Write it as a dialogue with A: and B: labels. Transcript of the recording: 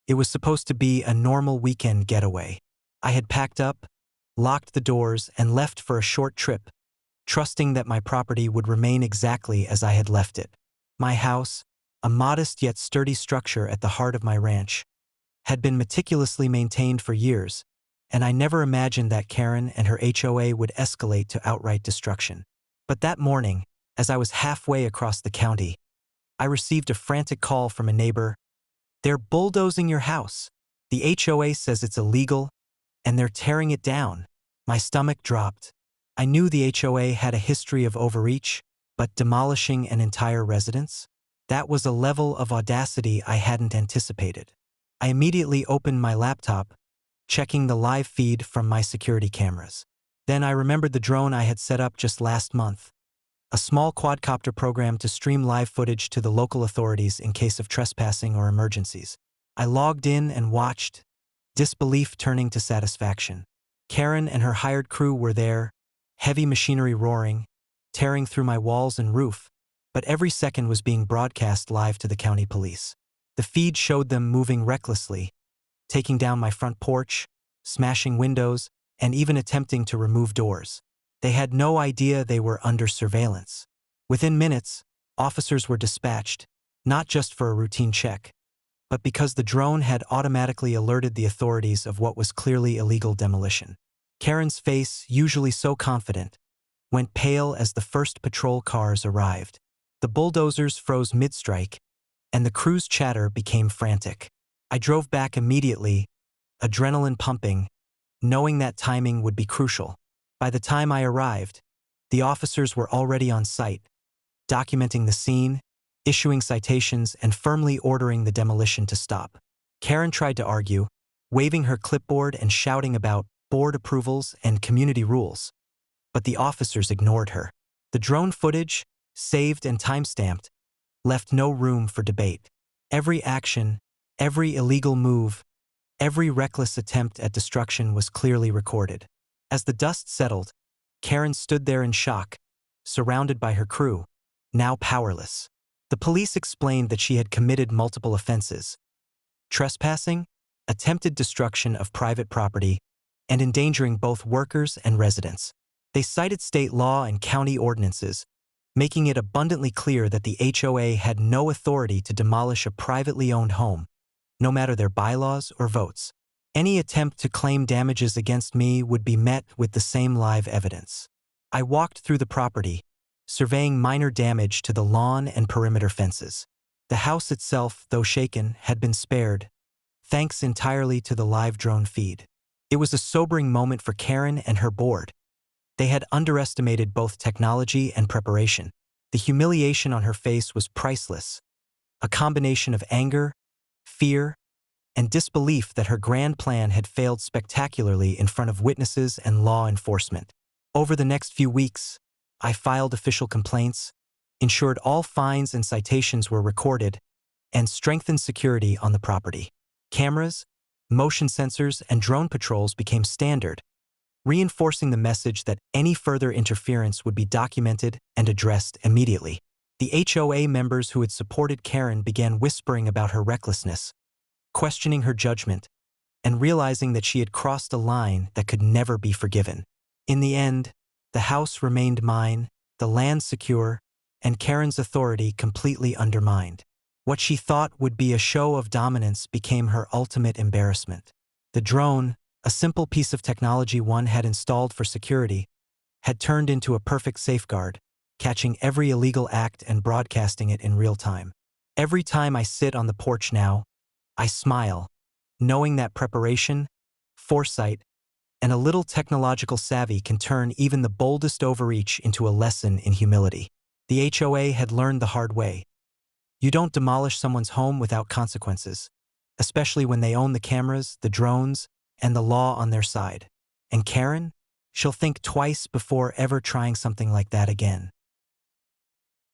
A: It was supposed to be a normal weekend getaway. I had packed up, locked the doors, and left for a short trip, trusting that my property would remain exactly as I had left it. My house, a modest yet sturdy structure at the heart of my ranch, had been meticulously maintained for years, and I never imagined that Karen and her HOA would escalate to outright destruction. But that morning, as I was halfway across the county, I received a frantic call from a neighbor. "They're bulldozing your house. The HOA says it's illegal, and they're tearing it down." My stomach dropped. I knew the HOA had a history of overreach, but demolishing an entire residence? That was a level of audacity I hadn't anticipated. I immediately opened my laptop, checking the live feed from my security cameras. Then I remembered the drone I had set up just last month, a small quadcopter program to stream live footage to the local authorities in case of trespassing or emergencies. I logged in and watched, disbelief turning to satisfaction. Karen and her hired crew were there, heavy machinery roaring, tearing through my walls and roof, but every second was being broadcast live to the county police. The feed showed them moving recklessly, taking down my front porch, smashing windows, and even attempting to remove doors. They had no idea they were under surveillance. Within minutes, officers were dispatched, not just for a routine check, but because the drone had automatically alerted the authorities of what was clearly illegal demolition. Karen's face, usually so confident, went pale as the first patrol cars arrived. The bulldozers froze mid-strike, and the crew's chatter became frantic. I drove back immediately, adrenaline pumping, knowing that timing would be crucial. By the time I arrived, the officers were already on site, documenting the scene, issuing citations, and firmly ordering the demolition to stop. Karen tried to argue, waving her clipboard and shouting about board approvals and community rules, but the officers ignored her. The drone footage, saved and timestamped, left no room for debate. Every action, every illegal move, every reckless attempt at destruction was clearly recorded. As the dust settled, Karen stood there in shock, surrounded by her crew, now powerless. The police explained that she had committed multiple offenses: trespassing, attempted destruction of private property, and endangering both workers and residents. They cited state law and county ordinances, making it abundantly clear that the HOA had no authority to demolish a privately owned home, no matter their bylaws or votes. Any attempt to claim damages against me would be met with the same live evidence. I walked through the property, surveying minor damage to the lawn and perimeter fences. The house itself, though shaken, had been spared, thanks entirely to the live drone feed. It was a sobering moment for Karen and her board. They had underestimated both technology and preparation. The humiliation on her face was priceless, a combination of anger, fear, and disbelief that her grand plan had failed spectacularly in front of witnesses and law enforcement. Over the next few weeks, I filed official complaints, ensured all fines and citations were recorded, and strengthened security on the property. Cameras, motion sensors, and drone patrols became standard, reinforcing the message that any further interference would be documented and addressed immediately. The HOA members who had supported Karen began whispering about her recklessness, questioning her judgment, and realizing that she had crossed a line that could never be forgiven. In the end, the house remained mine, the land secure, and Karen's authority completely undermined. What she thought would be a show of dominance became her ultimate embarrassment. The drone, a simple piece of technology one had installed for security, had turned into a perfect safeguard, catching every illegal act and broadcasting it in real time. Every time I sit on the porch now, I smile, knowing that preparation, foresight, and a little technological savvy can turn even the boldest overreach into a lesson in humility. The HOA had learned the hard way. You don't demolish someone's home without consequences, especially when they own the cameras, the drones, and the law on their side. And Karen? She'll think twice before ever trying something like that again.